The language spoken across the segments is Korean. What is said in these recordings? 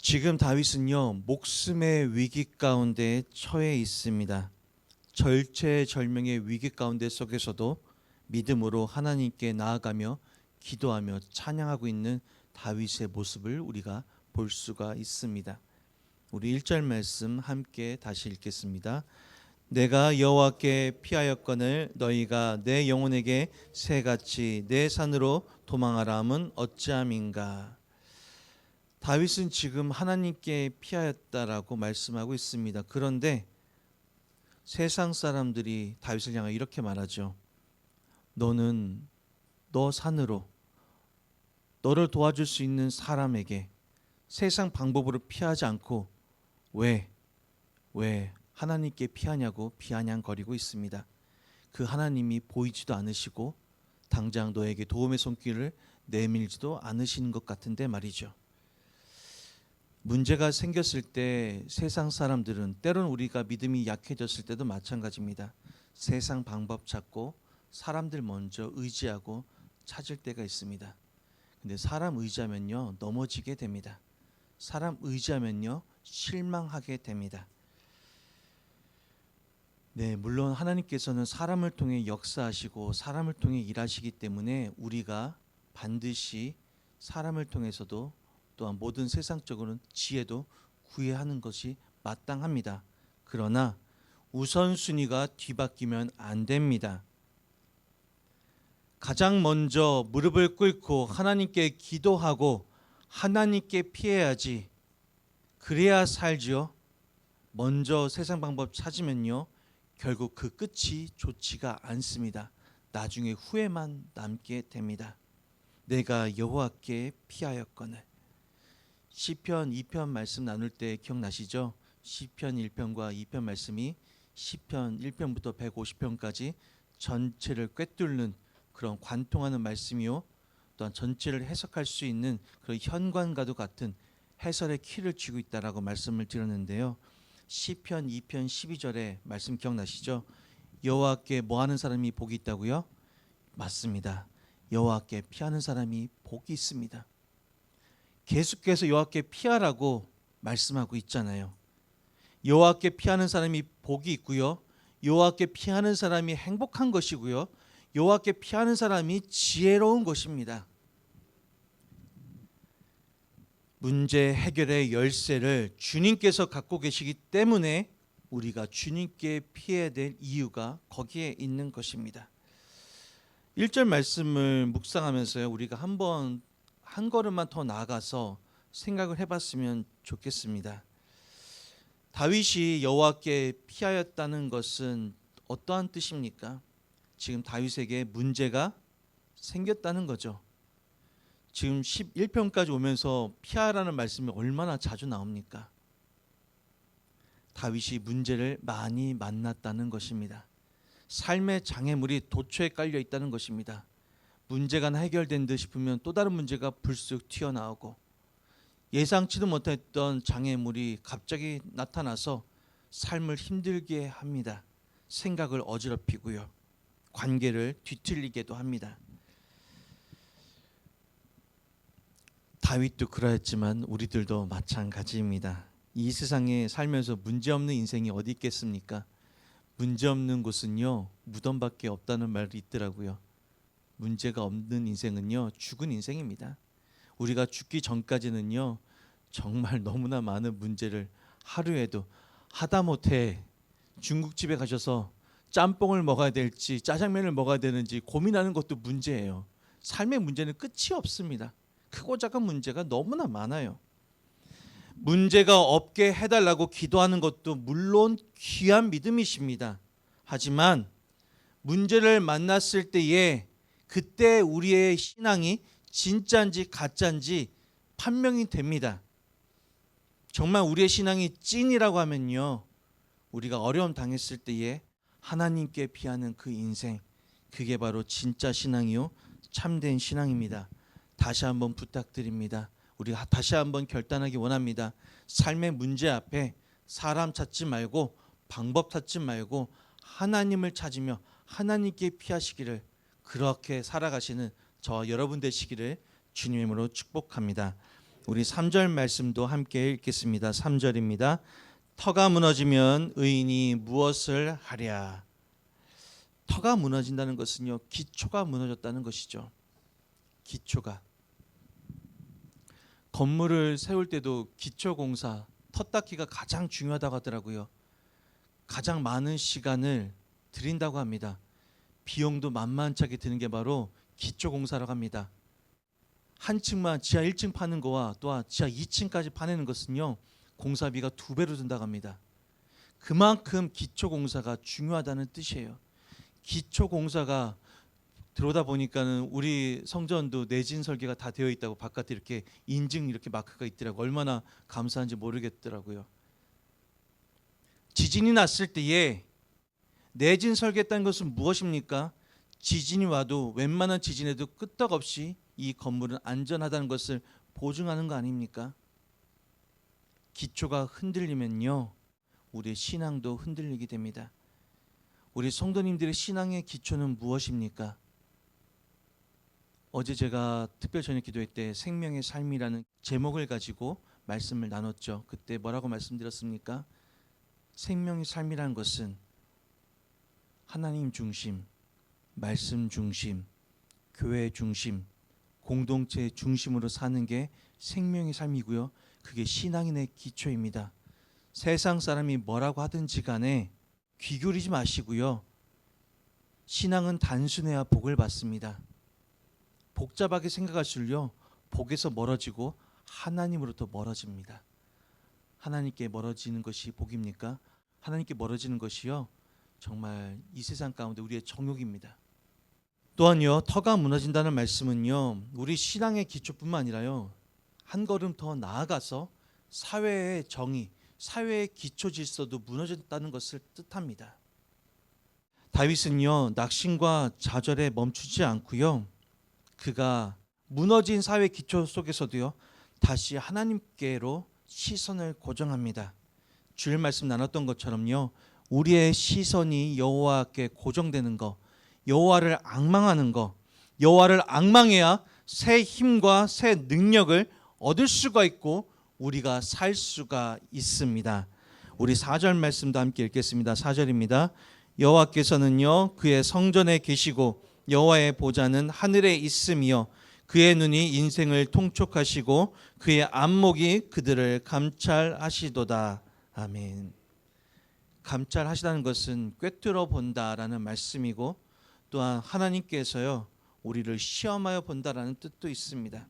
지금 다윗은요, 목숨의 위기 가운데 처해 있습니다. 절체절명의 위기 가운데 속에서도 믿음으로 하나님께 나아가며 기도하며 찬양하고 있는 다윗의 모습을 우리가 볼 수가 있습니다. 우리 1절 말씀 함께 다시 읽겠습니다. 내가 여호와께 피하였거늘 너희가 내 영혼에게 새같이 내 산으로 도망하라 함은 어찌함인가. 다윗은 지금 하나님께 피하였다라고 말씀하고 있습니다. 그런데 세상 사람들이 다윗을 향해 이렇게 말하죠. 너는 너 산으로, 너를 도와줄 수 있는 사람에게 세상 방법으로 피하지 않고 왜 하나님께 피하냐고 비아냥거리고 있습니다. 그 하나님이 보이지도 않으시고 당장 너에게 도움의 손길을 내밀지도 않으시는 것 같은데 말이죠. 문제가 생겼을 때 세상 사람들은, 때론 우리가 믿음이 약해졌을 때도 마찬가지입니다. 세상 방법 찾고 사람들 먼저 의지하고 찾을 때가 있습니다. 근데 사람 의지하면요, 넘어지게 됩니다. 사람 의지하면요, 실망하게 됩니다. 네, 물론 하나님께서는 사람을 통해 역사하시고 사람을 통해 일하시기 때문에 우리가 반드시 사람을 통해서도 또한 모든 세상적으로는 지혜도 구해야 하는 것이 마땅합니다. 그러나 우선순위가 뒤바뀌면 안 됩니다. 가장 먼저 무릎을 꿇고 하나님께 기도하고 하나님께 피해야지. 그래야 살지요. 먼저 세상 방법 찾으면요, 결국 그 끝이 좋지가 않습니다. 나중에 후회만 남게 됩니다. 내가 여호와께 피하였거늘. 시편 2편 말씀 나눌 때 기억나시죠? 시편 1편과 2편 말씀이 시편 1편부터 150편까지 전체를 꿰뚫는 그런 관통하는 말씀이요, 또한 전체를 해석할 수 있는 그런 현관과도 같은 해설의 키를 쥐고 있다라고 말씀을 드렸는데요. 시편 2편 12절에 말씀 기억나시죠? 여호와께 뭐하는 사람이 복이 있다고요? 맞습니다. 여호와께 피하는 사람이 복이 있습니다. 계속해서 여호와께 피하라고 말씀하고 있잖아요. 여호와께 피하는 사람이 복이 있고요, 여호와께 피하는 사람이 행복한 것이고요, 여호와께 피하는 사람이 지혜로운 것입니다. 문제 해결의 열쇠를 주님께서 갖고 계시기 때문에 우리가 주님께 피해야 될 이유가 거기에 있는 것입니다. 1절 말씀을 묵상하면서요, 우리가 한번 한 걸음만 더 나아가서 생각을 해봤으면 좋겠습니다. 다윗이 여호와께 피하였다는 것은 어떠한 뜻입니까? 지금 다윗에게 문제가 생겼다는 거죠. 지금 11편까지 오면서 피하라는 말씀이 얼마나 자주 나옵니까? 다윗이 문제를 많이 만났다는 것입니다. 삶의 장애물이 도처에 깔려 있다는 것입니다. 문제가 해결된 듯 싶으면 또 다른 문제가 불쑥 튀어나오고, 예상치도 못했던 장애물이 갑자기 나타나서 삶을 힘들게 합니다. 생각을 어지럽히고요, 관계를 뒤틀리게도 합니다. 다윗도 그러했지만 우리들도 마찬가지입니다. 이 세상에 살면서 문제없는 인생이 어디 있겠습니까? 문제없는 곳은요, 무덤밖에 없다는 말이 있더라고요. 문제가 없는 인생은요, 죽은 인생입니다. 우리가 죽기 전까지는요, 정말 너무나 많은 문제를 하루에도 하다못해 중국집에 가셔서 짬뽕을 먹어야 될지 짜장면을 먹어야 되는지 고민하는 것도 문제예요. 삶의 문제는 끝이 없습니다. 크고 작은 문제가 너무나 많아요. 문제가 없게 해달라고 기도하는 것도 물론 귀한 믿음이십니다. 하지만 문제를 만났을 때에 그때 우리의 신앙이 진짜인지 가짜인지 판명이 됩니다. 정말 우리의 신앙이 찐이라고 하면요, 우리가 어려움 당했을 때에 하나님께 피하는 그 인생, 그게 바로 진짜 신앙이요, 참된 신앙입니다. 다시 한번 부탁드립니다. 우리가 다시 한번 결단하기 원합니다. 삶의 문제 앞에 사람 찾지 말고 방법 찾지 말고 하나님을 찾으며 하나님께 피하시기를, 그렇게 살아가시는 저와 여러분 되시기를 주님의 이름으로 축복합니다. 우리 3절 말씀도 함께 읽겠습니다. 3절입니다. 터가 무너지면 의인이 무엇을 하랴. 터가 무너진다는 것은요, 기초가 무너졌다는 것이죠. 기초가. 건물을 세울 때도 기초공사, 터 닦기가 가장 중요하다고 하더라고요. 가장 많은 시간을 들인다고 합니다. 비용도 만만찮게 드는 게 바로 기초공사라고 합니다. 한 층만 지하 1층 파는 거와 또한 지하 2층까지 파내는 것은요, 공사비가 2배로 든다고 합니다. 그만큼 기초공사가 중요하다는 뜻이에요. 기초공사가 들어오다 보니까는 우리 성전도 내진 설계가 다 되어 있다고 바깥에 이렇게 인증 이렇게 마크가 있더라고요. 얼마나 감사한지 모르겠더라고요. 지진이 났을 때에 내진 설계했다는 것은 무엇입니까? 지진이 와도 웬만한 지진에도 끄떡없이 이 건물은 안전하다는 것을 보증하는 거 아닙니까? 기초가 흔들리면요, 우리의 신앙도 흔들리게 됩니다. 우리 성도님들의 신앙의 기초는 무엇입니까? 어제 제가 특별 저녁 기도회 때 생명의 삶이라는 제목을 가지고 말씀을 나눴죠. 그때 뭐라고 말씀드렸습니까? 생명의 삶이라는 것은 하나님 중심, 말씀 중심, 교회 중심, 공동체 중심으로 사는 게 생명의 삶이고요. 그게 신앙인의 기초입니다. 세상 사람이 뭐라고 하든지 간에 귀 기울이지 마시고요. 신앙은 단순해야 복을 받습니다. 복잡하게 생각할수록요, 복에서 멀어지고 하나님으로부터 멀어집니다. 하나님께 멀어지는 것이 복입니까? 하나님께 멀어지는 것이요, 정말 이 세상 가운데 우리의 정욕입니다. 또한요, 터가 무너진다는 말씀은요, 우리 신앙의 기초뿐만 아니라요, 한 걸음 더 나아가서 사회의 정의, 사회의 기초 질서도 무너졌다는 것을 뜻합니다. 다윗은요, 낙심과 좌절에 멈추지 않고요, 그가 무너진 사회 기초 속에서도요, 다시 하나님께로 시선을 고정합니다. 주일 말씀 나눴던 것처럼요, 우리의 시선이 여호와께 고정되는 것, 여호와를 앙망하는 것, 여호와를 앙망해야 새 힘과 새 능력을 얻을 수가 있고 우리가 살 수가 있습니다. 우리 4절 말씀도 함께 읽겠습니다. 4절입니다. 여호와께서는요, 그의 성전에 계시고 여호와의 보좌는 하늘에 있으며 그의 눈이 인생을 통촉하시고 그의 안목이 그들을 감찰하시도다. 아멘. 감찰하시다는 것은 꿰뚫어 본다라는 말씀이고, 또한 하나님께서요, 우리를 시험하여 본다라는 뜻도 있습니다.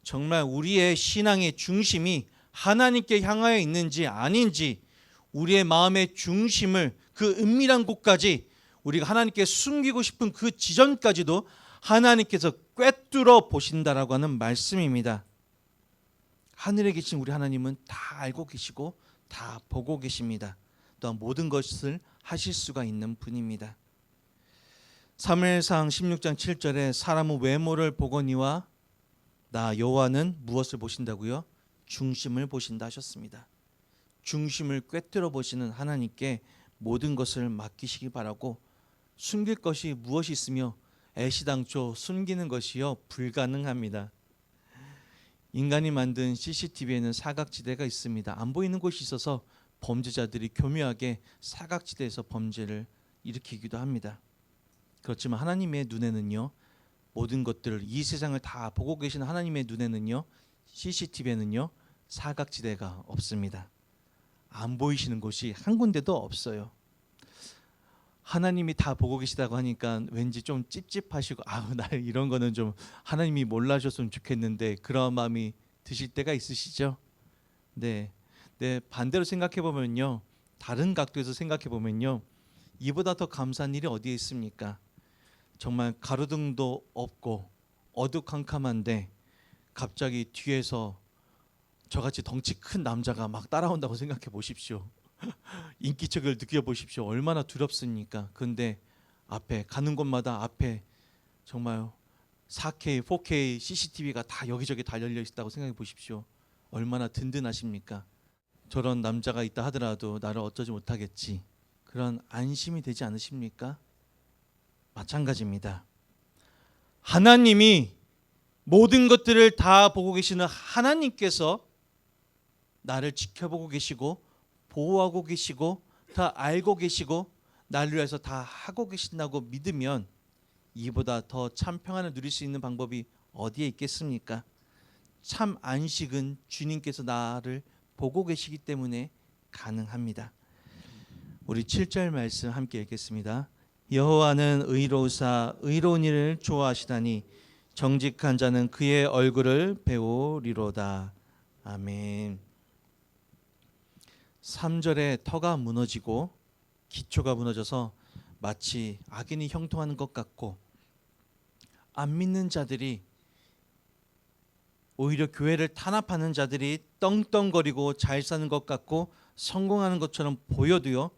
정말 우리의 신앙의 중심이 하나님께 향하여 있는지 아닌지, 우리의 마음의 중심을 그 은밀한 곳까지 우리가 하나님께 숨기고 싶은 그 지점까지도 하나님께서 꿰뚫어 보신다라고 하는 말씀입니다. 하늘에 계신 우리 하나님은 다 알고 계시고 다 보고 계십니다. 또한 모든 것을 하실 수가 있는 분입니다. 사무엘상 16장 7절에 사람은 외모를 보거니와 나 여호와는 무엇을 보신다고요? 중심을 보신다 하셨습니다. 중심을 꿰뚫어 보시는 하나님께 모든 것을 맡기시기 바라고, 숨길 것이 무엇이 있으며 애시당초 숨기는 것이요 불가능합니다. 인간이 만든 CCTV에는 사각지대가 있습니다. 안 보이는 곳이 있어서 범죄자들이 교묘하게 사각지대에서 범죄를 일으키기도 합니다. 그렇지만 하나님의 눈에는요, 모든 것들을, 이 세상을 다 보고 계신 하나님의 눈에는요, CCTV에는요 사각지대가 없습니다. 안 보이시는 곳이 한 군데도 없어요. 하나님이 다 보고 계시다고 하니까 왠지 좀 찝찝하시고, 아우 나 이런 거는 좀 하나님이 몰라주셨으면 좋겠는데, 그런 마음이 드실 때가 있으시죠? 네, 반대로 생각해 보면요, 다른 각도에서 생각해 보면요, 이보다 더 감사한 일이 어디에 있습니까? 정말 가로등도 없고 어두컴컴한데 갑자기 뒤에서 저같이 덩치 큰 남자가 막 따라온다고 생각해 보십시오. 인기척을 느껴보십시오. 얼마나 두렵습니까? 그런데 앞에 가는 곳마다 앞에 정말 4K, 4K CCTV가 다 여기저기 달려 있다고 생각해 보십시오. 얼마나 든든하십니까? 저런 남자가 있다 하더라도 나를 어쩌지 못하겠지, 그런 안심이 되지 않으십니까? 마찬가지입니다. 하나님이 모든 것들을 다 보고 계시는 하나님께서 나를 지켜보고 계시고 보호하고 계시고 다 알고 계시고 나를 위해서 다 하고 계신다고 믿으면 이보다 더 참 평안을 누릴 수 있는 방법이 어디에 있겠습니까? 참 안식은 주님께서 나를 보고 계시기 때문에 가능합니다. 우리 7절 말씀 함께 읽겠습니다. 여호와는 의로우사 의로운 일을 좋아하시다니 정직한 자는 그의 얼굴을 배우리로다. 아멘. 3절에 터가 무너지고 기초가 무너져서 마치 악인이 형통하는 것 같고 안 믿는 자들이 오히려 교회를 탄압하는 자들이 떵떵거리고 잘 사는 것 같고 성공하는 것처럼 보여도요,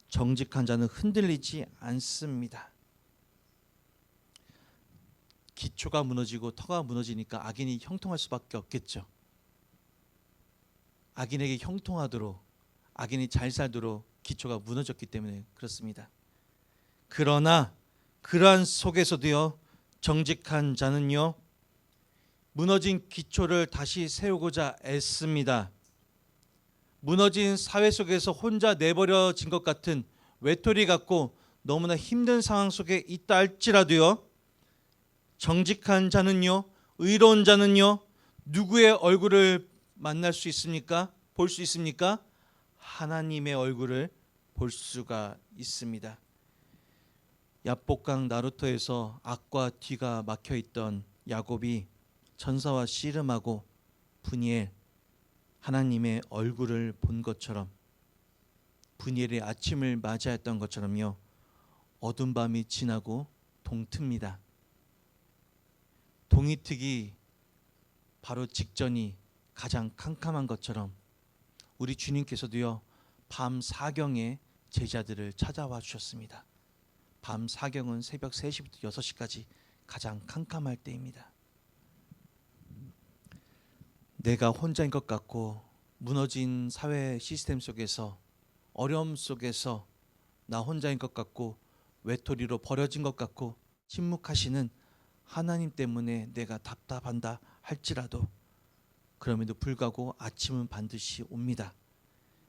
정직한 자는 흔들리지 않습니다. 기초가 무너지고 터가 무너지니까 악인이 형통할 수밖에 없겠죠. 악인에게 형통하도록, 악인이 잘 살도록 기초가 무너졌기 때문에 그렇습니다. 그러나 그러한 속에서도요, 정직한 자는요, 무너진 기초를 다시 세우고자 애씁니다. 무너진 사회 속에서 혼자 내버려진 것 같은 외톨이 같고 너무나 힘든 상황 속에 있다 할지라도요, 정직한 자는요, 의로운 자는요, 누구의 얼굴을 만날 수 있습니까? 볼 수 있습니까? 하나님의 얼굴을 볼 수가 있습니다. 야복강 나루토에서 악과 뒤가 막혀 있던 야곱이 천사와 씨름하고 분이엘 하나님의 얼굴을 본 것처럼, 분이엘의 아침을 맞이했던 것처럼요, 어두운 밤이 지나고 동틉니다. 동이 트기 바로 직전이 가장 캄캄한 것처럼 우리 주님께서도요, 밤 사경에 제자들을 찾아와 주셨습니다. 밤 사경은 새벽 3시부터 6시까지 가장 캄캄할 때입니다. 내가 혼자인 것 같고 무너진 사회 시스템 속에서, 어려움 속에서 나 혼자인 것 같고 외톨이로 버려진 것 같고 침묵하시는 하나님 때문에 내가 답답한다 할지라도, 그럼에도 불구하고 아침은 반드시 옵니다.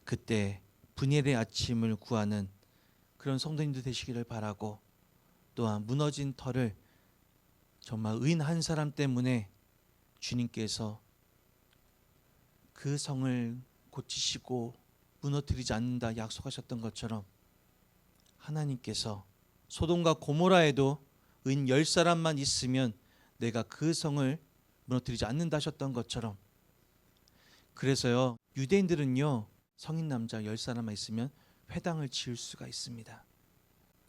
그때 분이엘의 아침을 구하는 그런 성도님들 되시기를 바라고, 또한 무너진 터를 정말 의인 한 사람 때문에 주님께서 그 성을 고치시고 무너뜨리지 않는다 약속하셨던 것처럼, 하나님께서 소돔과 고모라에도 의인 10사람만 있으면 내가 그 성을 무너뜨리지 않는다 하셨던 것처럼, 그래서요, 유대인들은요, 성인 남자 10사람만 있으면 회당을 지을 수가 있습니다.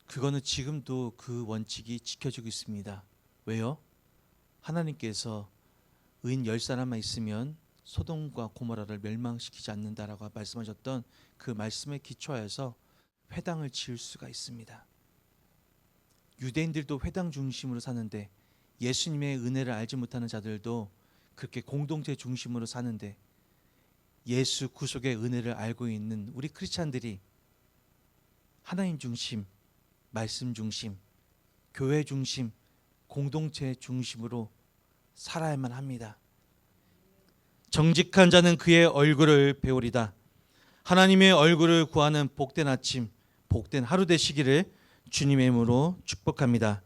그거는 지금도 그 원칙이 지켜지고 있습니다. 왜요? 하나님께서 의인 10사람만 있으면 소돔과 고모라를 멸망시키지 않는다라고 말씀하셨던 그 말씀에 기초하여서 회당을 지을 수가 있습니다. 유대인들도 회당 중심으로 사는데, 예수님의 은혜를 알지 못하는 자들도 그렇게 공동체 중심으로 사는데, 예수 구속의 은혜를 알고 있는 우리 크리스찬들이 하나님 중심, 말씀 중심, 교회 중심, 공동체 중심으로 살아야만 합니다. 정직한 자는 그의 얼굴을 배우리다. 하나님의 얼굴을 구하는 복된 아침, 복된 하루 되시기를 주님의 이름으로 축복합니다.